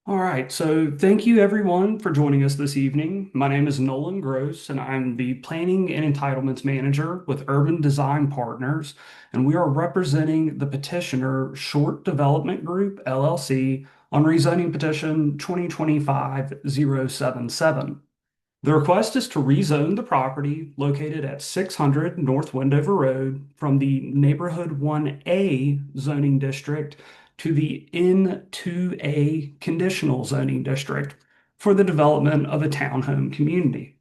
All right, so thank you everyone for joining us this evening. My name is Nolan Groce, and I'm the Planning and Entitlements Manager with Urban Design Partners, and we are representing the petitioner Short Development Group, LLC, on rezoning petition 2025-077. The request is to rezone the property located at 600 North Wendover Road from the Neighborhood 1A zoning district to the N2A conditional zoning district for the development of a townhome community.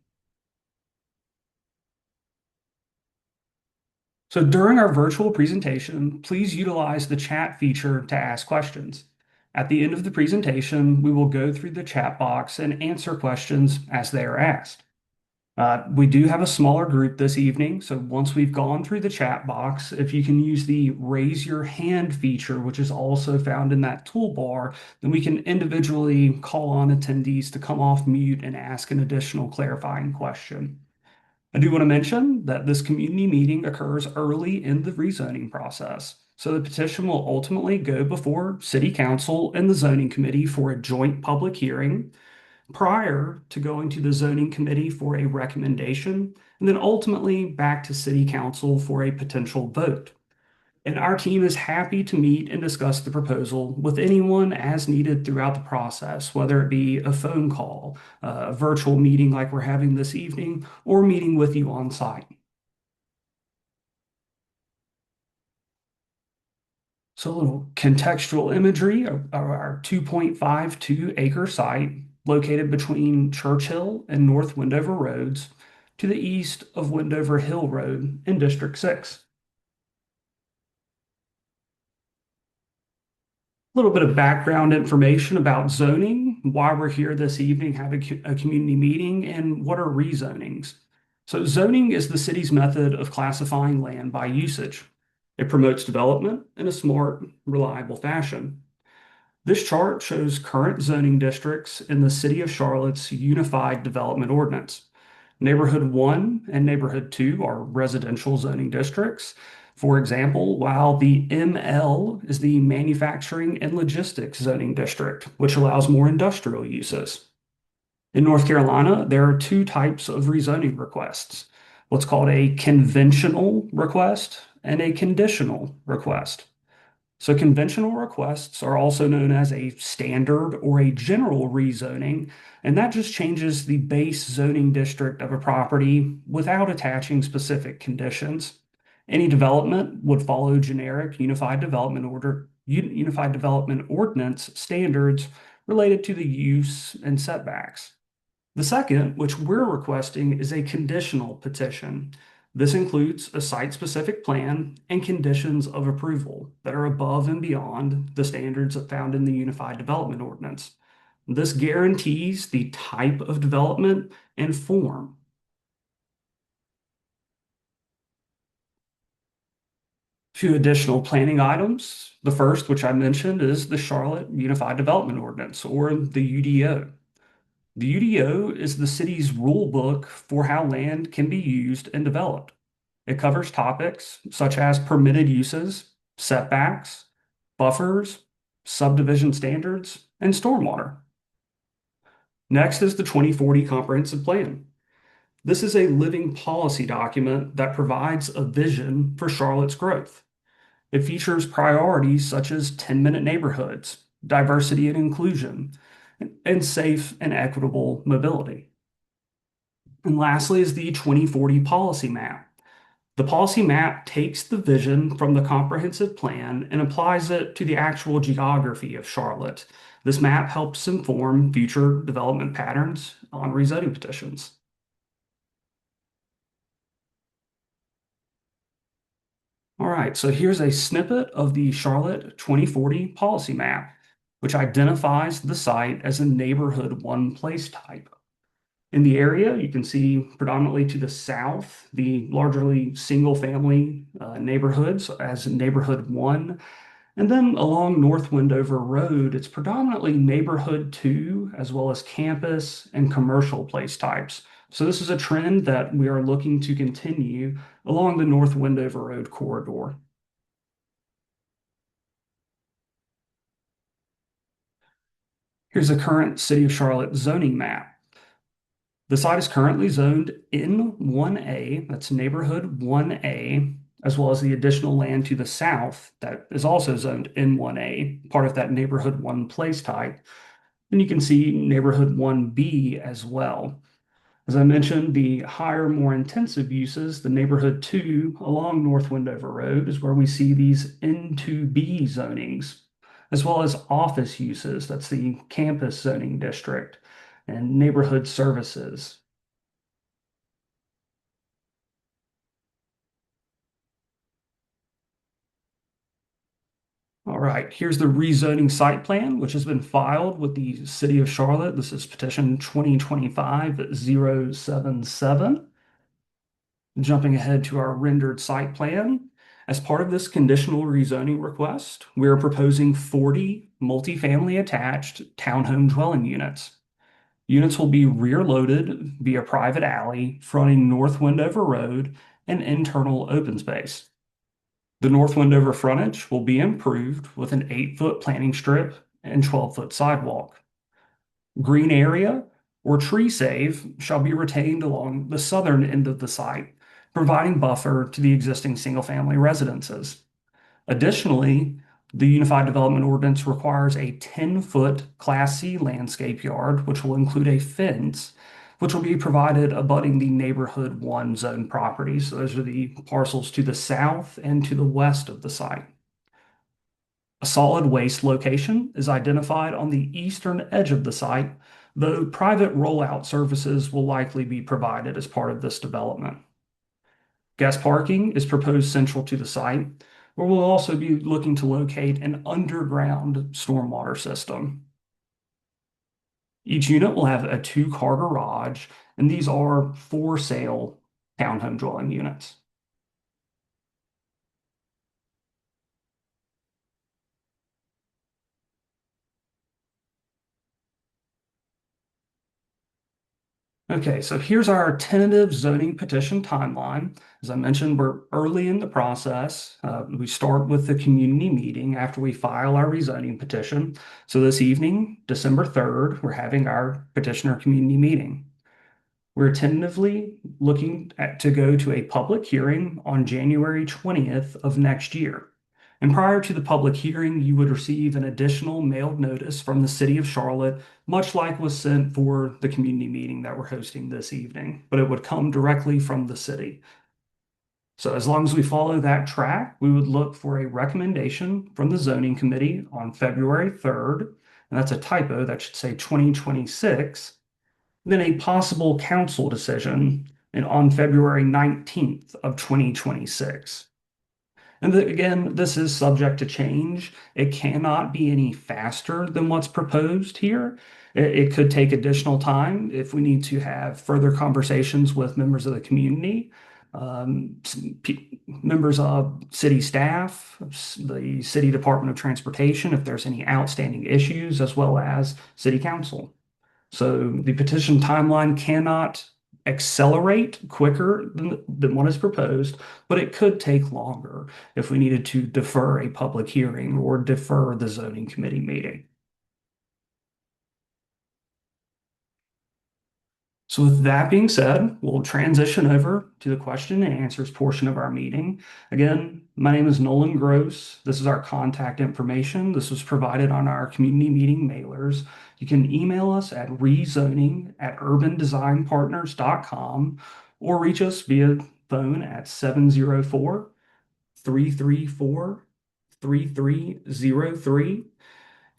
So during our virtual presentation, please utilize the chat feature to ask questions. At the end of the presentation, we will go through the chat box and answer questions as they are asked. We do have a smaller group this evening, so once we've gone through the chat box, if you can use the raise your hand feature, which is also found in that toolbar, then we can individually call on attendees to come off mute and ask an additional clarifying question. I do want to mention that this community meeting occurs early in the rezoning process. So the petition will ultimately go before City Council and the Zoning Committee for a joint public hearing prior to going to the zoning committee for a recommendation, and then ultimately back to city council for a potential vote. And our team is happy to meet and discuss the proposal with anyone as needed throughout the process, whether it be a phone call, a virtual meeting like we're having this evening, or meeting with you on site. So a little contextual imagery of our 2.52 acre site located between Churchill and North Wendover Roads to the east of Wendover Hill Road in District 6. A little bit of background information about zoning, why we're here this evening having a community meeting, and what are rezonings. So zoning is the city's method of classifying land by usage. It promotes development in a smart, reliable fashion. This chart shows current zoning districts in the City of Charlotte's Unified Development Ordinance. Neighborhood 1 and Neighborhood 2 are residential zoning districts. For example, while the ML is the Manufacturing and Logistics zoning district, which allows more industrial uses. In North Carolina, there are two types of rezoning requests, what's called a conventional request and a conditional request. So conventional requests are also known as a standard or a general rezoning, and that just changes the base zoning district of a property without attaching specific conditions. Any development would follow generic Unified Development Ordinance standards related to the use and setbacks. The second, which we're requesting, is a conditional petition. This includes a site-specific plan and conditions of approval that are above and beyond the standards found in the Unified Development Ordinance. This guarantees the type of development and form. A few additional planning items. The first, which I mentioned, is the Charlotte Unified Development Ordinance, or the UDO. The UDO is the city's rule book for how land can be used and developed. It covers topics such as permitted uses, setbacks, buffers, subdivision standards, and stormwater. Next is the 2040 Comprehensive Plan. This is a living policy document that provides a vision for Charlotte's growth. It features priorities such as 10-minute neighborhoods, diversity and inclusion, and safe and equitable mobility. And lastly is the 2040 policy map. The policy map takes the vision from the comprehensive plan and applies it to the actual geography of Charlotte. This map helps inform future development patterns on rezoning petitions. All right, so here's a snippet of the Charlotte 2040 policy map, which identifies the site as a neighborhood one place type. In the area, you can see predominantly to the south, the largely single-family neighborhoods as neighborhood one. And then along North Wendover Road, it's predominantly neighborhood two, as well as campus and commercial place types. So this is a trend that we are looking to continue along the North Wendover Road corridor. Here's a current City of Charlotte zoning map. The site is currently zoned in 1A, that's neighborhood 1A, as well as the additional land to the south that is also zoned in 1A, part of that neighborhood 1 place type. And you can see neighborhood 1B as well. As I mentioned, the higher, more intensive uses, the neighborhood 2 along North Wendover Road is where we see these N2B zonings, as well as office uses. That's the campus zoning district and neighborhood services. All right, here's the rezoning site plan, which has been filed with the City of Charlotte. This is petition 2025-077. Jumping ahead to our rendered site plan, as part of this conditional rezoning request, we are proposing 40 multifamily attached townhome dwelling units. Units will be rear loaded via private alley fronting North Wendover Road and internal open space. The North Wendover frontage will be improved with an 8-foot planting strip and 12-foot sidewalk. Green area or tree save shall be retained along the southern end of the site, providing buffer to the existing single-family residences. Additionally, the Unified Development Ordinance requires a 10-foot Class C landscape yard, which will include a fence, which will be provided abutting the Neighborhood 1 zone properties. So those are the parcels to the south and to the west of the site. A solid waste location is identified on the eastern edge of the site, though private rollout services will likely be provided as part of this development. Guest parking is proposed central to the site, where we'll also be looking to locate an underground stormwater system. Each unit will have a 2-car garage, and these are for sale townhome dwelling units. Okay, so here's our tentative zoning petition timeline. As I mentioned, we're early in the process. We start with the community meeting after we file our rezoning petition. So this evening, December 3rd, we're having our petitioner community meeting. We're tentatively looking to go to a public hearing on January 20th of next year. And prior to the public hearing, you would receive an additional mailed notice from the City of Charlotte, much like was sent for the community meeting that we're hosting this evening, but it would come directly from the city. So as long as we follow that track, we would look for a recommendation from the zoning committee on February 3rd, and that's a typo, that should say 2026, then a possible council decision on February 19th of 2026. And again, this is subject to change. It cannot be any faster than what's proposed here. It could take additional time if we need to have further conversations with members of the community, members of city staff, the City Department of Transportation, if there's any outstanding issues, as well as City Council. So the petition timeline cannot accelerate quicker than what is proposed, but it could take longer if we needed to defer a public hearing or defer the zoning committee meeting. So with that being said, we'll transition over to the question and answers portion of our meeting. Again, my name is Nolan Groce. This is our contact information. This was provided on our community meeting mailers. You can email us at rezoningurban.com or reach us via phone at 704-334-3303.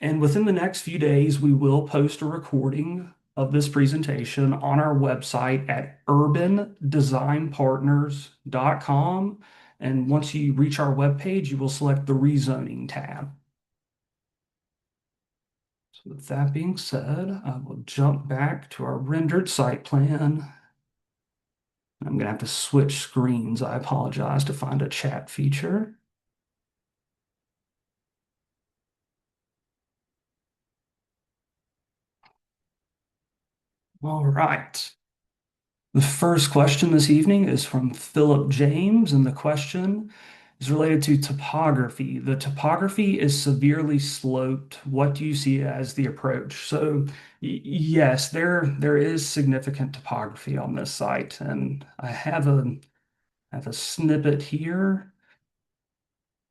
And within the next few days, we will post a recording of this presentation on our website at urbandesignpartners.com. And once you reach our webpage, you will select the rezoning tab. So with that being said, I will jump back to our rendered site plan. I'm going to have to switch screens. I apologize, to find a chat feature. All right. The first question this evening is from Philip James, and the question is related to topography. The topography is severely sloped. What do you see as the approach? So, yes, there is significant topography on this site, and I have a snippet here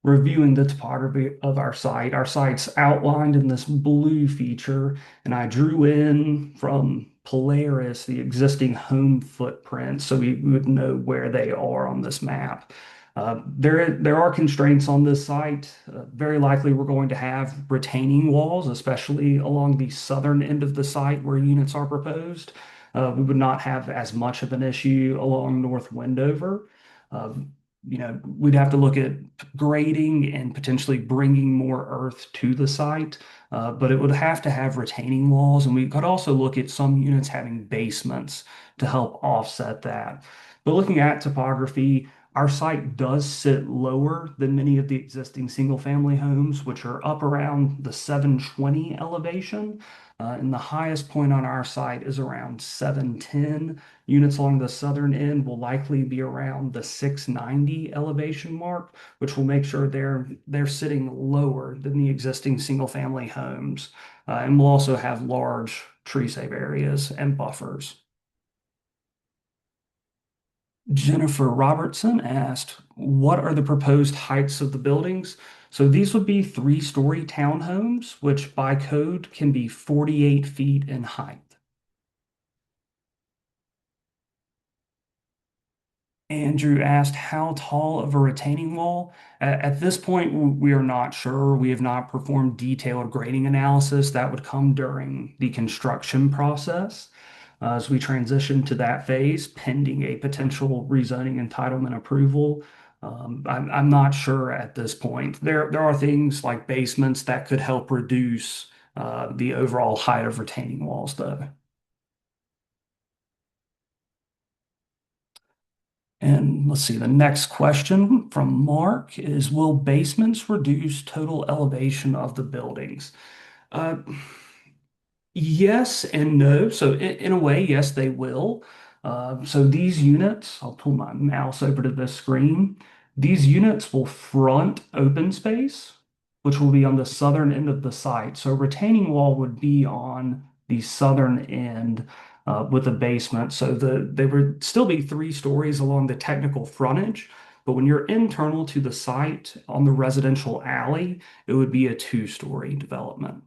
reviewing the topography of our site. Our site's outlined in this blue feature, and I drew in from Polaris the existing home footprint so we would know where they are on this map. There are constraints on this site. Very likely we're going to have retaining walls, especially along the southern end of the site where units are proposed. We would not have as much of an issue along North Wendover. Uh, we'd have to look at grading and potentially bringing more earth to the site, but it would have to have retaining walls, and we could also look at some units having basements to help offset that. But looking at topography, our site does sit lower than many of the existing single-family homes, which are up around the 720 elevation. And the highest point on our site is around 710. Units along the southern end will likely be around the 690 elevation mark, which will make sure they're sitting lower than the existing single family homes. And we'll also have large tree save areas and buffers. Jennifer Robertson asked, what are the proposed heights of the buildings? So these would be three-story townhomes, which by code can be 48 feet in height. Andrew asked how tall of a retaining wall. At this point, we are not sure. We have not performed detailed grading analysis. That would come during the construction process. As we transition to that phase, pending a potential rezoning entitlement approval, I'm not sure at this point. There are things like basements that could help reduce the overall height of retaining walls, though. And let's see, the next question from Mark is, will basements reduce total elevation of the buildings? Uh, Yes and no. So in a way, yes, they will. So these units, I'll pull my mouse over to this screen. These units will front open space, which will be on the southern end of the site. So retaining wall would be on the southern end with a basement. So they would still be 3 stories along the technical frontage. But when you're internal to the site on the residential alley, it would be a 2-story development.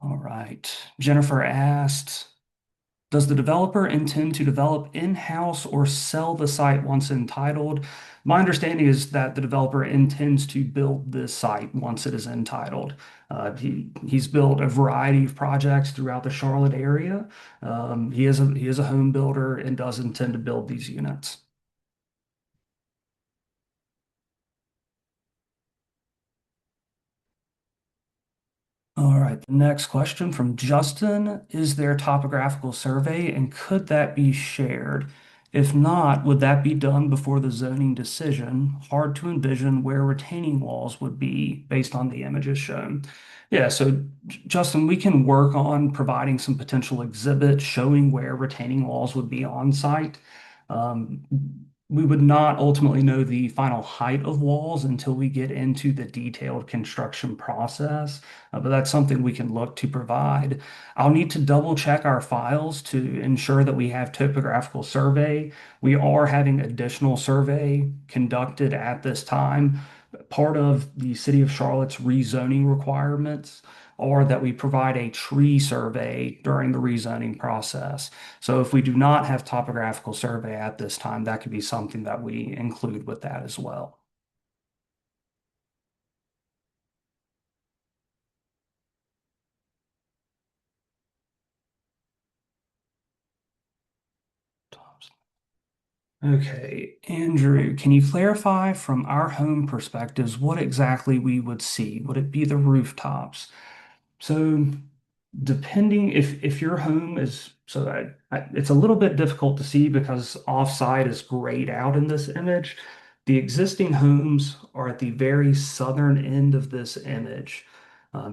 All right. Jennifer asked, does the developer intend to develop in-house or sell the site once entitled? My understanding is that the developer intends to build this site once it is entitled. He's built a variety of projects throughout the Charlotte area. He is a home builder and does intend to build these units. All right, the next question from Justin. Is there a topographical survey and could that be shared? If not, would that be done before the zoning decision? Hard to envision where retaining walls would be based on the images shown. Yeah, so Justin, we can work on providing some potential exhibits showing where retaining walls would be on site. Um, we would not ultimately know the final height of walls until we get into the detailed construction process, but that's something we can look to provide. I'll need to double check our files to ensure that we have topographical survey. We are having additional survey conducted at this time. Part of the City of Charlotte's rezoning requirements are that we provide a tree survey during the rezoning process. So if we do not have topographical survey at this time, that could be something that we include with that as well. Okay, Andrew, can you clarify from our home perspectives what exactly we would see? Would it be the rooftops? So depending if your home is it's a little bit difficult to see because offside is grayed out in this image. The existing homes are at the very southern end of this image.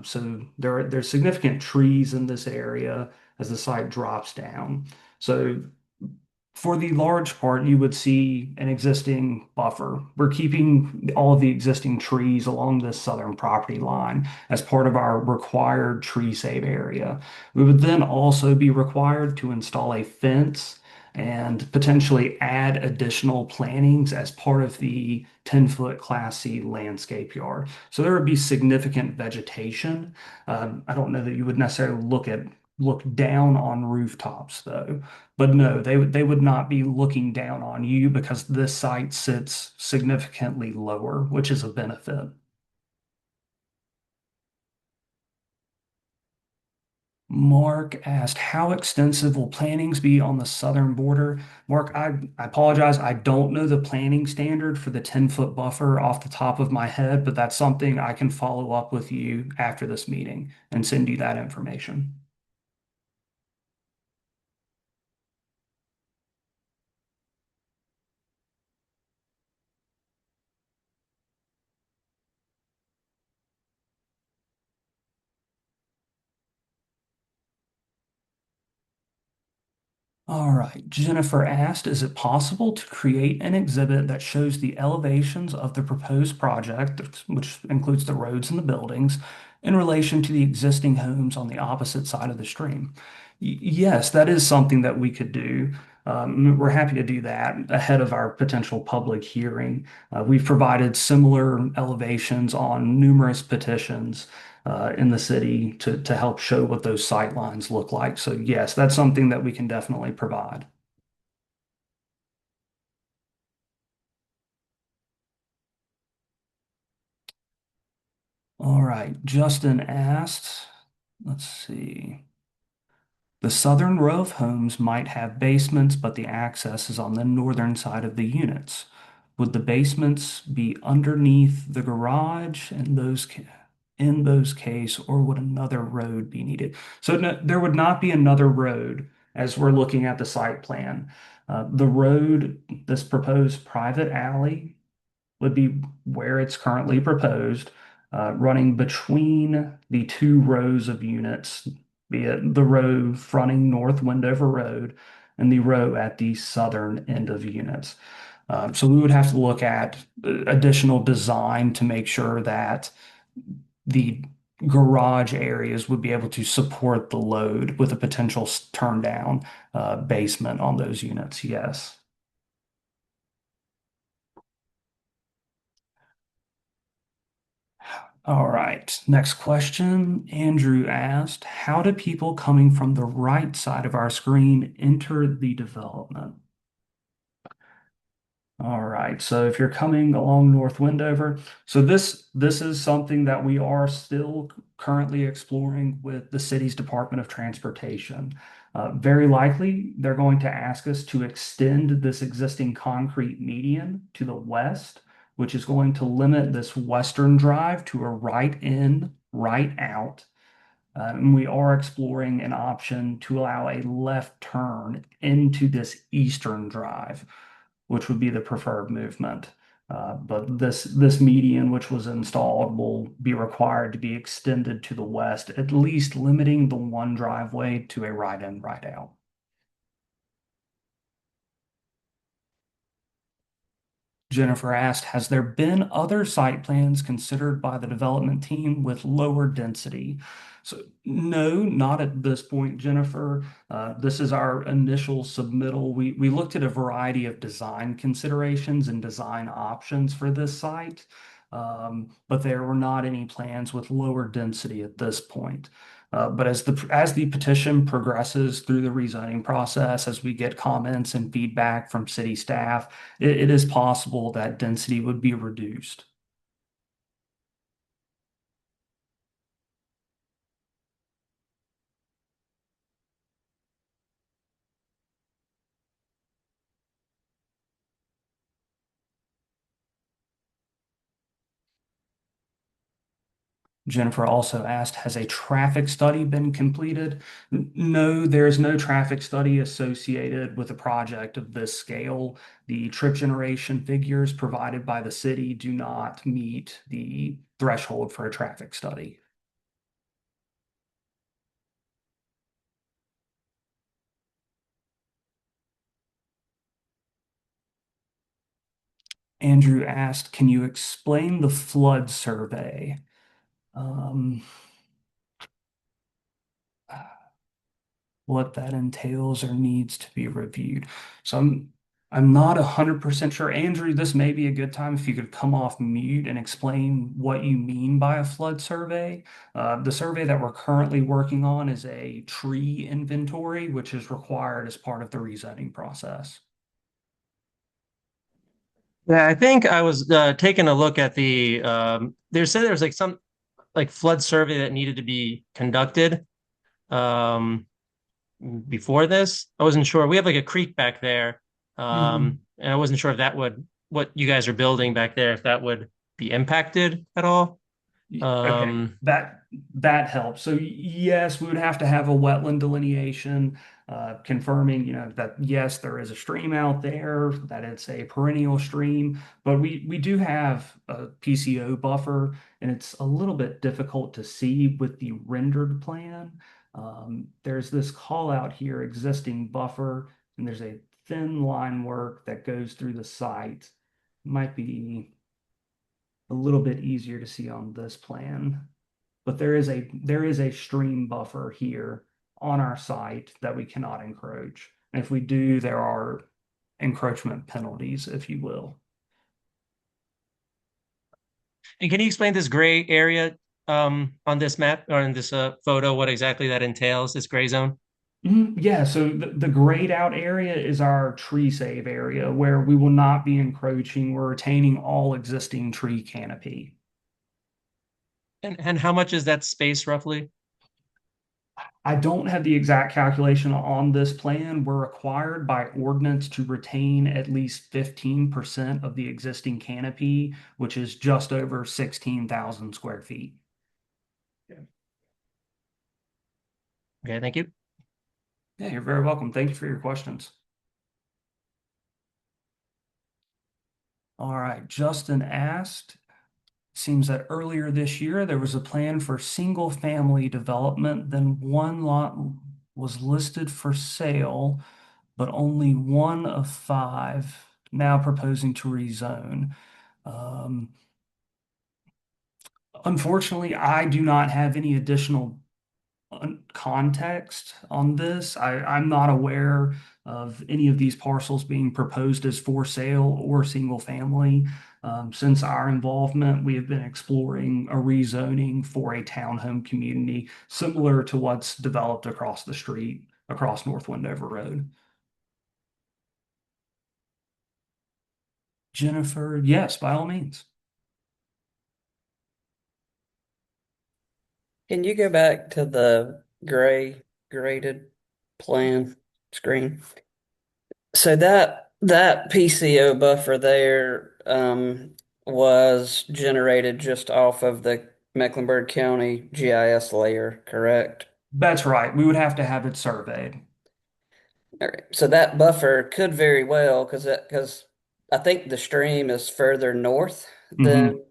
So there's significant trees in this area as the site drops down. So For the large part, you would see an existing buffer. We're keeping all of the existing trees along this southern property line as part of our required tree save area. We would then also be required to install a fence and potentially add additional plantings as part of the 10-foot Class C landscape yard. So there would be significant vegetation. I don't know that you would necessarily look down on rooftops though. But no, they would not be looking down on you because this site sits significantly lower, which is a benefit. Mark asked, how extensive will plantings be on the southern border? Mark, I apologize. I don't know the planting standard for the 10-foot buffer off the top of my head, but that's something I can follow up with you after this meeting and send you that information. All right. Jennifer asked, is it possible to create an exhibit that shows the elevations of the proposed project, which includes the roads and the buildings, in relation to the existing homes on the opposite side of the stream? Yes, that is something that we could do. We're happy to do that ahead of our potential public hearing. We've provided similar elevations on numerous petitions in the city to help show what those sight lines look like. So yes, that's something that we can definitely provide. All right, Justin asked, let's see. The southern row of homes might have basements, but the access is on the northern side of the units. Would the basements be underneath the garage in those case, or would another road be needed? So no, there would not be another road as we're looking at the site plan. The road, this proposed private alley would be where it's currently proposed, running between the two rows of units, be it the row fronting North Wendover Road and the row at the southern end of units. So we would have to look at additional design to make sure that the garage areas would be able to support the load with a potential turn down basement on those units. Yes. All right. Next question. Andrew asked, how do people coming from the right side of our screen enter the development? All right. So if you're coming along North Wendover, so this is something that we are still currently exploring with the city's Department of Transportation. Very likely, they're going to ask us to extend this existing concrete median to the west, which is going to limit this western drive to a right in, right out. And we are exploring an option to allow a left turn into this eastern drive, which would be the preferred movement. But this median, which was installed, will be required to be extended to the west, at least limiting the one driveway to a right in, right out. Jennifer asked, has there been other site plans considered by the development team with lower density? So, no, not at this point, Jennifer. This is our initial submittal. We looked at a variety of design considerations and design options for this site, but there were not any plans with lower density at this point. But as the petition progresses through the rezoning process, as we get comments and feedback from city staff, it is possible that density would be reduced. Jennifer also asked, has a traffic study been completed? No, there is no traffic study associated with a project of this scale. The trip generation figures provided by the city do not meet the threshold for a traffic study. Andrew asked, can you explain the flood survey? Um, what that entails or needs to be reviewed. So I'm not 100% sure. Andrew, this may be a good time if you could come off mute and explain what you mean by a flood survey. The survey that we're currently working on is a tree inventory, which is required as part of the rezoning process. Yeah, I think I was taking a look at there said there was like some like flood survey that needed to be conducted um, before this. I wasn't sure. We have like a creek back there, Mhm. and I wasn't sure if that would what you guys are building back there, if that would be impacted at all. Okay, Um, that helps. So yes, we would have to have a wetland delineation, confirming, that yes, there is a stream out there, that it's a perennial stream, but we do have a PCO buffer, and it's a little bit difficult to see with the rendered plan. There's this call out here, existing buffer, and there's a thin line work that goes through the site. Might be a little bit easier to see on this plan. But there is a stream buffer here on our site that we cannot encroach. And if we do, there are encroachment penalties, if you will. and can you explain this gray area on this map or in this photo, what exactly that entails, this gray zone? Yeah, so the grayed out area is our tree save area where we will not be encroaching. We're retaining all existing tree canopy. And how much is that space roughly? I don't have the exact calculation on this plan. We're required by ordinance to retain at least 15% of the existing canopy, which is just over 16,000 square feet. Okay, thank you. Yeah, you're very welcome. Thank you for your questions. All right, Justin asked, seems that earlier this year there was a plan for single family development, then one lot was listed for sale, but only one of five now proposing to rezone. Um, Unfortunately, I do not have any additional context on this. I'm not aware of any of these parcels being proposed as for sale or single family. Since our involvement, we have been exploring a rezoning for a townhome community similar to what's developed across the street, across North Wendover Road. Jennifer, yes, by all means. Can you go back to the graded plan screen? So that PCO buffer there was generated just off of the Mecklenburg County GIS layer, correct? That's right. We would have to have it surveyed. All right. So that buffer could very well, because I think the stream is further north Hmm. than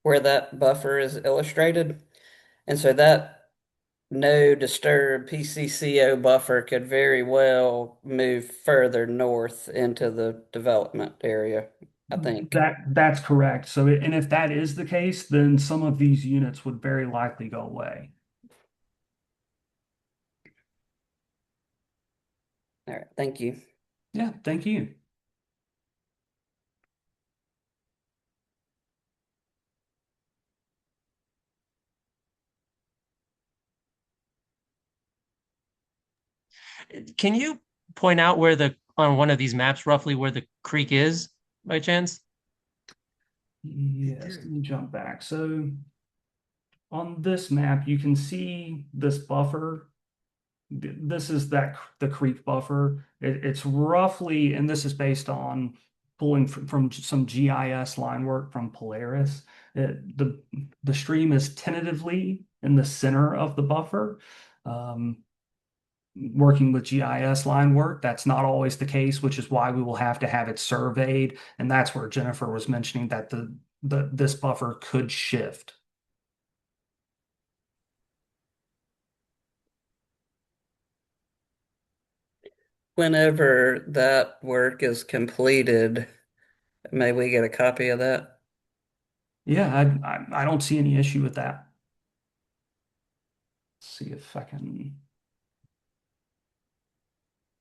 where that buffer is illustrated. And so that no disturb PCCO buffer could very well move further north into the development area, I think. That's correct. So, and if that is the case, then some of these units would very likely go away. All right, thank you. Yeah, thank you. Can you point out on one of these maps roughly where the creek is by chance? Yes, let me jump back. So on this map, you can see this buffer. This is the creek buffer. It's roughly, and this is based on pulling from some GIS line work from Polaris. The stream is tentatively in the center of the buffer. Um, Working with GIS line work, that's not always the case, which is why we will have to have it surveyed. And that's where Jennifer was mentioning that this buffer could shift. Whenever that work is completed, May we get a copy of that? Yeah, I don't see any issue with that. Let's see if I can.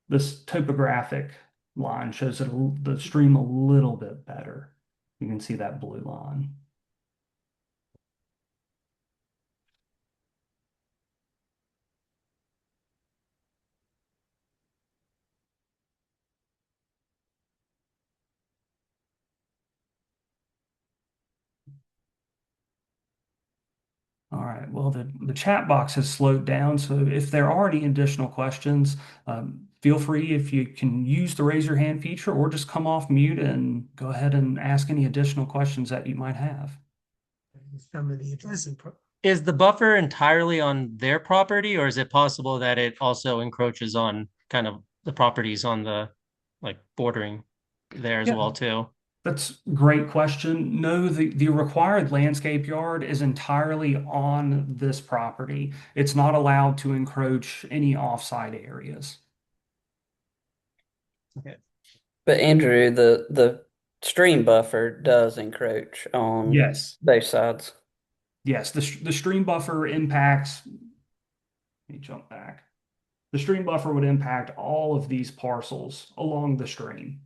This topographic line shows it the stream a little bit better. You can see that blue line. All right. Well, the chat box has slowed down. So if there are any additional questions, feel free if you can use the raise your hand feature or just come off mute and go ahead and ask any additional questions that you might have. Is the buffer entirely on their property, or is it possible that it also encroaches on kind of the properties on the like bordering there as Yeah, well too? that's a great question. No, the required landscape yard is entirely on this property. It's not allowed to encroach any offsite areas. Okay. But Andrew, the stream buffer does encroach on Yes. both sides. Yes, the stream buffer impacts, let me jump back. The stream buffer would impact all of these parcels along the stream.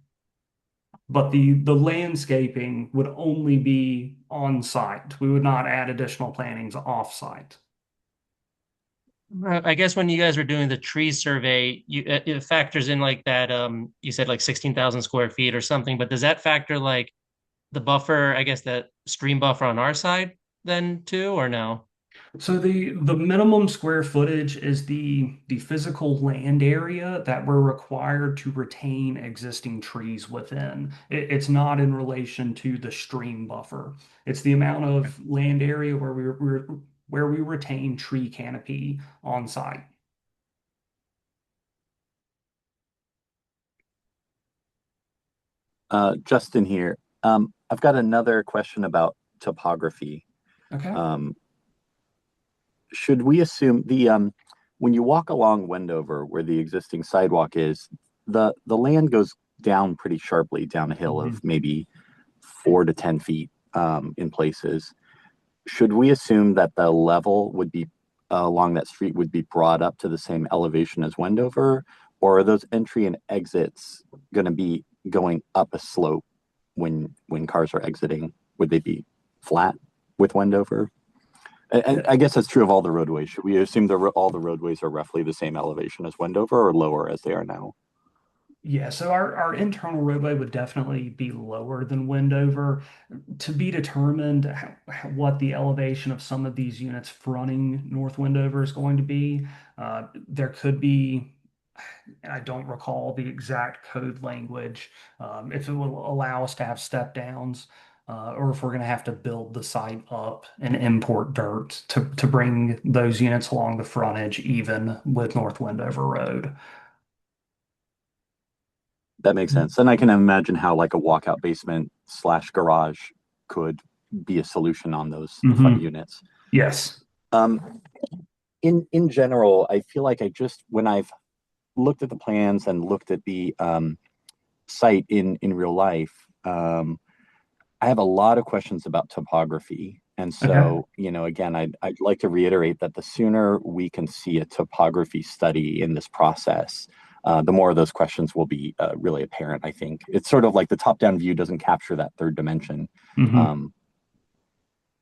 But the landscaping would only be on site. We would not add additional plantings off site. I guess when you guys were doing the tree survey, it factors in like that. You said like 16,000 square feet or something, but does that factor like the buffer? I guess that stream buffer on our side then too, or no? So the minimum square footage is the physical land area that we're required to retain existing trees within. It's not in relation to the stream buffer. It's the amount of land area where we retain tree canopy on site. Justin here. I've got another question about topography. Okay. Should we assume when you walk along Wendover where the existing sidewalk is, the land goes down pretty sharply down a hill Mhm. of maybe 4 to 10 feet in places. Should we assume that the level would be along that street would be brought up to the same elevation as Wendover, or are those entry and exits going to be going up a slope when cars are exiting? Would they be flat with Wendover? And I guess that's true of all the roadways. Should we assume all the roadways are roughly the same elevation as Wendover or lower as they are now? Yeah, so our internal roadway would definitely be lower than Wendover. To be determined what the elevation of some of these units fronting North Wendover is going to be. There could be, I don't recall the exact code language, if it will allow us to have step downs, or if we're going to have to build the site up and import dirt to bring those units along the frontage even with North Wendover Road. That makes sense. And I can imagine how like a walkout basement slash garage could be a solution on those front Mhm. units. Yes. Um, in general, I feel like when I've looked at the plans and looked at the site in real life, I have a lot of questions about topography. And Okay. so, again, I'd like to reiterate that the sooner we can see a topography study in this process, the more of those questions will be really apparent, I think. It's sort of like the top-down view doesn't capture that third dimension. Mhm. Um,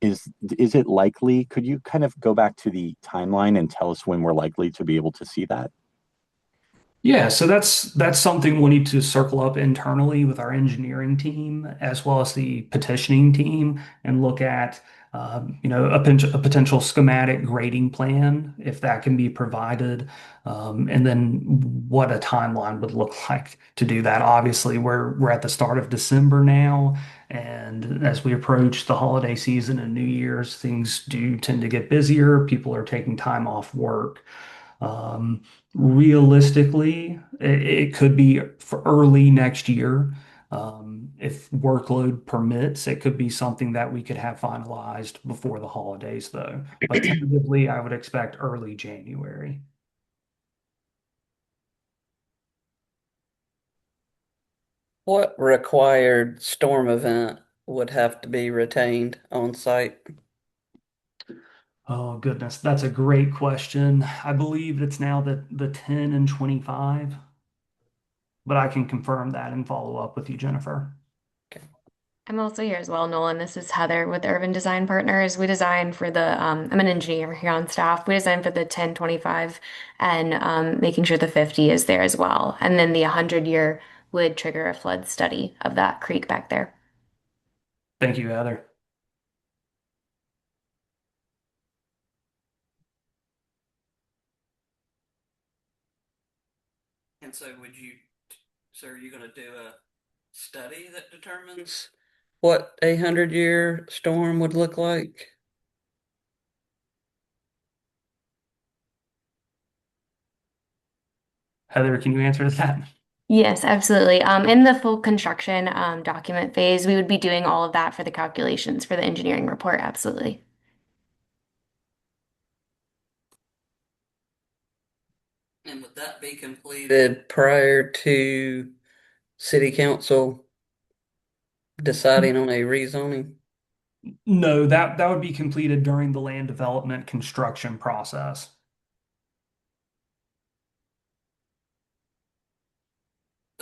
is it likely? Could you kind of go back to the timeline and tell us when we're likely to be able to see that? Yeah, so that's something we'll need to circle up internally with our engineering team as well as the petitioning team and look at a potential schematic grading plan if that can be provided, and then what a timeline would look like to do that. Obviously, we're at the start of December now, and as we approach the holiday season and New Year's, things do tend to get busier. People are taking time off work. Um, Realistically, it could be for early next year. If workload permits, it could be something that we could have finalized before the holidays, though. But tentatively, I would expect early January. What required storm event would have to be retained on site? Oh goodness, that's a great question. I believe it's now the 10 and 25, but I can confirm that and follow up with you, Jennifer. I'm also here as well, Nolan. This is Heather with Urban Design Partners. We design for I'm an engineer here on staff. We design for the 10, 25, and making sure the 50 is there as well. And then the 100-year would trigger a flood study of that creek back there. Thank you, Heather. And so are you going to do a study that determines what a 100-year storm would look like? Heather, can you answer that? Yes, absolutely. In the full construction document phase, we would be doing all of that for the calculations for the engineering report. Absolutely. And would that be completed prior to city council deciding on a rezoning? No, that would be completed during the land development construction process.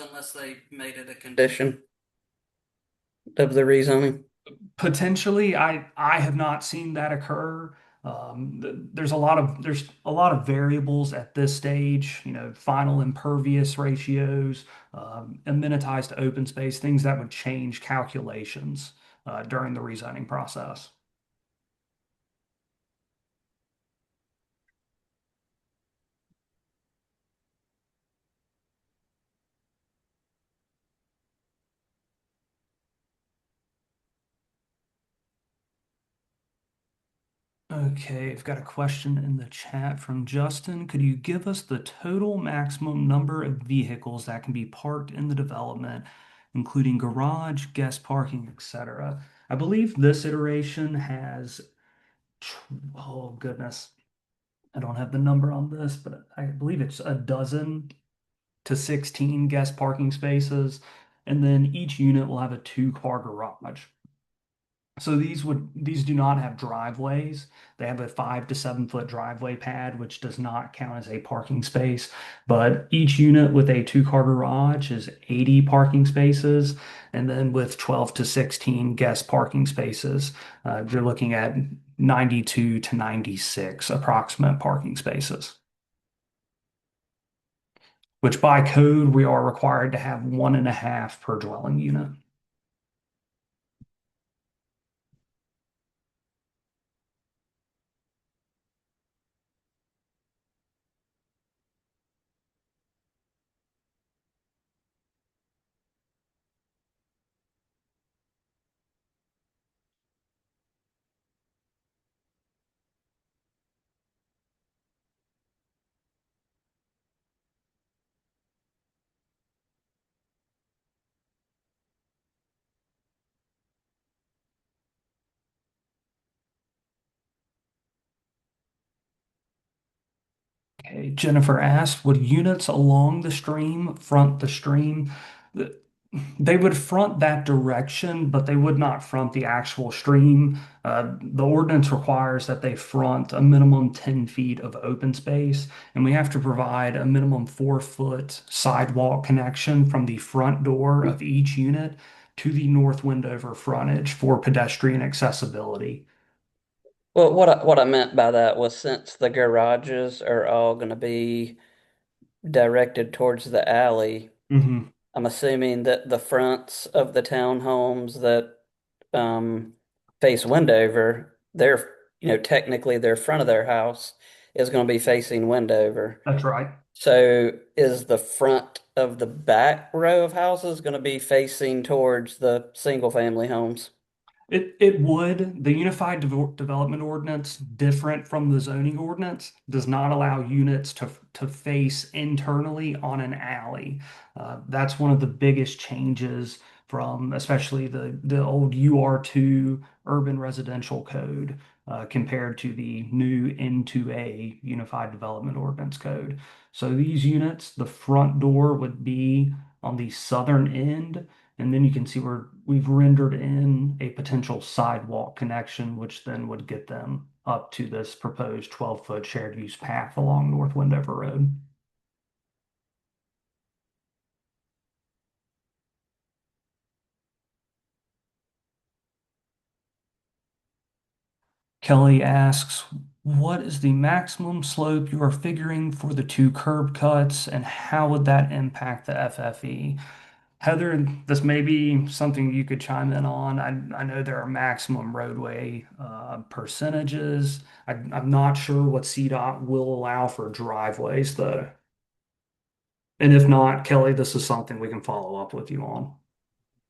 Unless they made it a condition of the rezoning. Potentially, I have not seen that occur. There's a lot of variables at this stage, final impervious ratios, amenitized open space, things that would change calculations during the rezoning process. Okay, I've got a question in the chat from Justin. Could you give us the total maximum number of vehicles that can be parked in the development, including garage, guest parking, etc.? I believe this iteration has, oh goodness, I don't have the number on this, but I believe it's a dozen to 16 guest parking spaces, and then each unit will have a two-car garage. So these do not have driveways. They have a 5 to 7 foot driveway pad, which does not count as a parking space. But each unit with a two-car garage is 80 parking spaces, and then with 12 to 16 guest parking spaces, you're looking at 92 to 96 approximate parking spaces. Which by code we are required to have 1.5 per dwelling unit. Okay, Jennifer asked, would units along the stream front the stream? Th- They would front that direction, but they would not front the actual stream. The ordinance requires that they front a minimum 10 feet of open space, and we have to provide a minimum 4 foot sidewalk connection from the front door of each unit to the North Wendover frontage for pedestrian accessibility. Well, what I meant by that was since the garages are all going to be directed towards the alley, Mhm. I'm assuming that the fronts of the townhomes that um, face Wendover, technically their front of their house is going to be facing Wendover. That's right. So is the front of the back row of houses going to be facing towards the single family homes? It would. The Unified Development Ordinance, different from the zoning ordinance, does not allow units to face internally on an alley. That's one of the biggest changes from especially the old UR2 urban residential code compared to the new N2A Unified Development Ordinance code. So these units, the front door would be on the southern end. And then you can see where we've rendered in a potential sidewalk connection, which then would get them up to this proposed 12-foot shared use path along North Wendover Road. Kelly asks, what is the maximum slope you are figuring for the two curb cuts, and how would that impact the FFE? Heather, this may be something you could chime in on. I know there are maximum roadway percentages. I'm not sure what CDOT will allow for driveways, though. And if not, Kelly, this is something we can follow up with you on.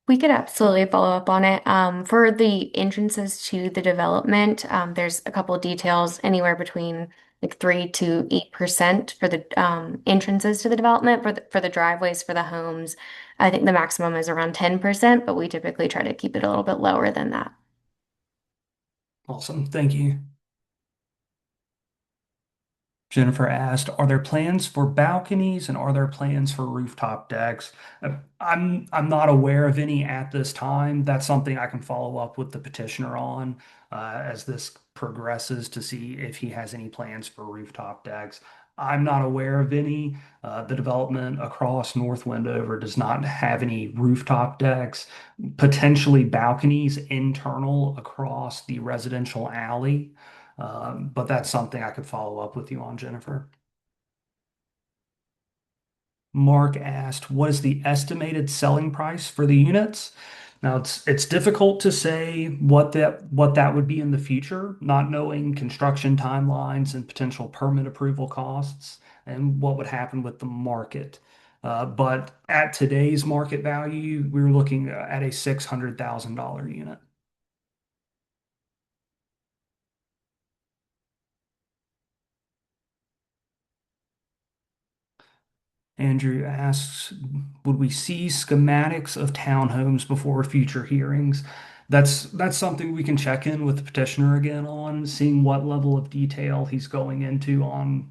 We could absolutely follow up on it. For the entrances to the development, there's a couple of details, anywhere between like 3 to 8% for the entrances to the development. For the driveways for the homes, I think the maximum is around 10%, but we typically try to keep it a little bit lower than that. Awesome. Thank you. Jennifer asked, are there plans for balconies and are there plans for rooftop decks? I'm not aware of any at this time. That's something I can follow up with the petitioner on as this progresses to see if he has any plans for rooftop decks. I'm not aware of any. The development across North Wendover does not have any rooftop decks, potentially balconies internal across the residential alley. But that's something I could follow up with you on, Jennifer. Mark asked, what is the estimated selling price for the units? Now it's difficult to say what that would be in the future, not knowing construction timelines and potential permit approval costs and what would happen with the market. But at today's market value, we were looking at a $600,000 unit. Andrew asks, would we see schematics of townhomes before future hearings? That's something we can check in with the petitioner again on, seeing what level of detail he's going into on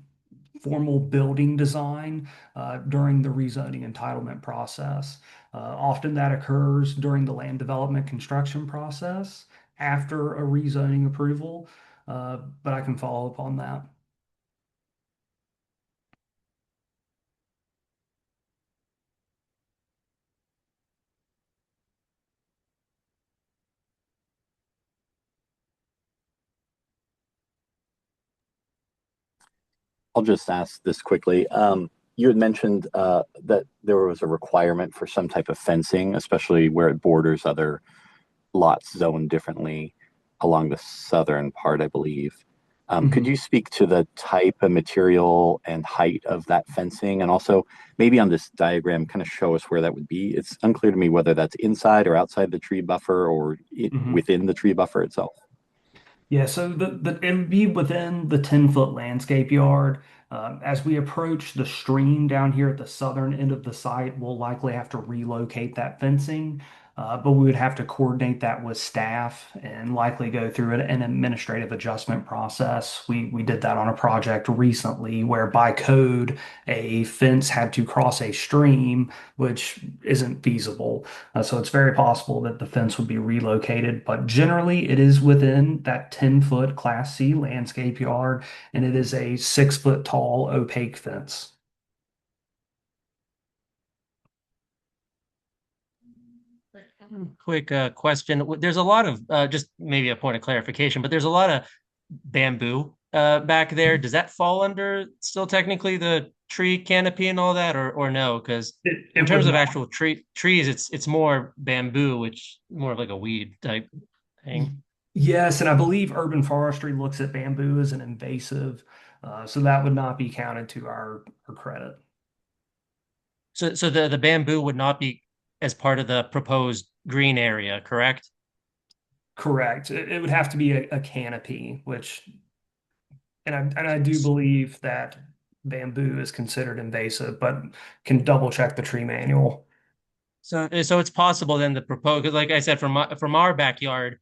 formal building design during the rezoning entitlement process. Often that occurs during the land development construction process after a rezoning approval, but I can follow up on that. I'll just ask this quickly. You had mentioned that there was a requirement for some type of fencing, especially where it borders other lots zoned differently along the southern part, I believe. Could Mhm. you speak to the type of material and height of that fencing? And also, maybe on this diagram, kind of show us where that would be. It's unclear to me whether that's inside or outside the tree buffer or Mhm. within the tree buffer itself. Yeah, so it would be within the 10-foot landscape yard. As we approach the stream down here at the southern end of the site, we'll likely have to relocate that fencing, but we would have to coordinate that with staff and likely go through an administrative adjustment process. We did that on a project recently where by code a fence had to cross a stream, which isn't feasible. So it's very possible that the fence would be relocated, but generally it is within that 10-foot Class C landscape yard, and it is a 6-foot tall opaque fence. Quick question. There's a lot of just maybe a point of clarification, but there's a lot of bamboo back there. Does that fall under still technically the tree canopy and all that, or no? Because in It terms would of not. actual trees, it's more bamboo, which more of like a weed type thing. Yes, and I believe urban forestry looks at bamboo as an invasive, so that would not be counted to our credit. So the bamboo would not be as part of the proposed green area, correct? Correct. It would have to be a canopy, which, and I do believe that bamboo is considered invasive, but can double check the tree manual. So it's possible then the proposed, 'cause like I said, from our backyard,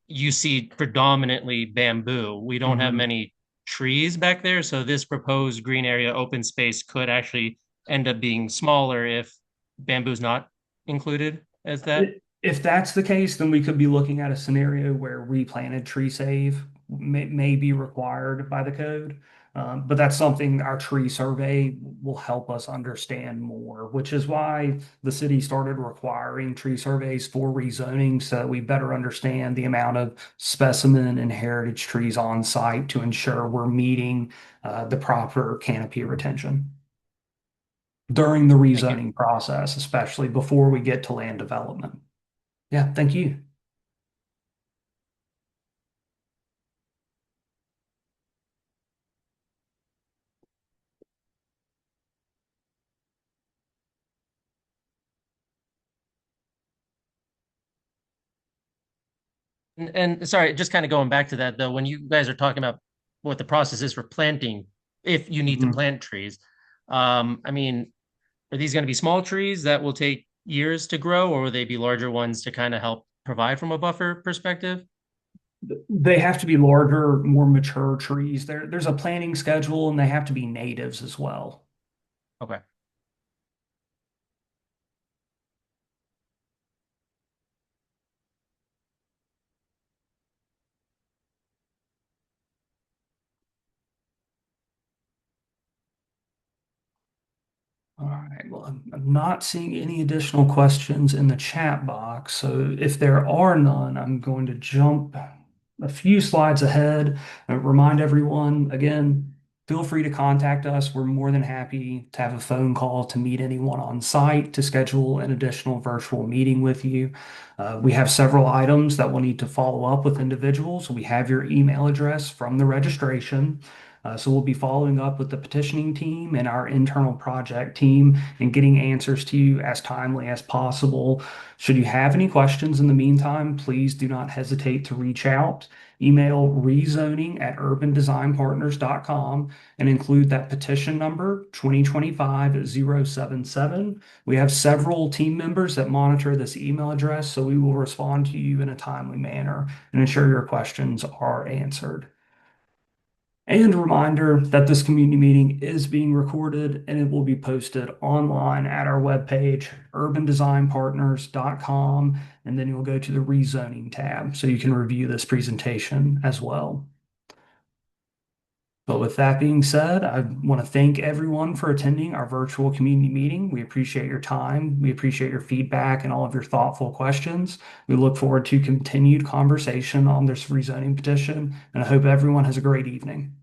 you see predominantly bamboo. We don't have Mhm. many trees back there, so this proposed green area open space could actually end up being smaller if bamboo's not included as that? If that's the case, then we could be looking at a scenario where replanted tree save may be required by the code. But that's something our tree survey will help us understand more, which is why the city started requiring tree surveys for rezoning so that we better understand the amount of specimen and heritage trees on site to ensure we're meeting the proper canopy retention during the Thank you. rezoning process, especially before we get to land development. Yeah, thank you. And sorry, just kind of going back to that though, when you guys are talking about what the process is for planting, if you need to Mhm. plant trees, I mean, are these going to be small trees that will take years to grow, or will they be larger ones to kind of help provide from a buffer perspective? They have to be larger, more mature trees. There's a planting schedule and they have to be natives as well. Okay. All right, well, I'm not seeing any additional questions in the chat box. So if there are none, I'm going to jump a few slides ahead and remind everyone again, feel free to contact us. We're more than happy to have a phone call to meet anyone on site to schedule an additional virtual meeting with you. We have several items that we'll need to follow up with individuals. We have your email address from the registration. So we'll be following up with the petitioning team and our internal project team and getting answers to you as timely as possible. Should you have any questions in the meantime, please do not hesitate to reach out. Email rezoning@urbandesignpartners.com and include that petition number 2025-077. We have several team members that monitor this email address, so we will respond to you in a timely manner and ensure your questions are answered. And a reminder that this community meeting is being recorded and it will be posted online at our webpage, urbandesignpartners.com, and then you'll go to the rezoning tab so you can review this presentation as well. But with that being said, I want to thank everyone for attending our virtual community meeting. We appreciate your time. We appreciate your feedback and all of your thoughtful questions. We look forward to continued conversation on this rezoning petition, and I hope everyone has a great evening.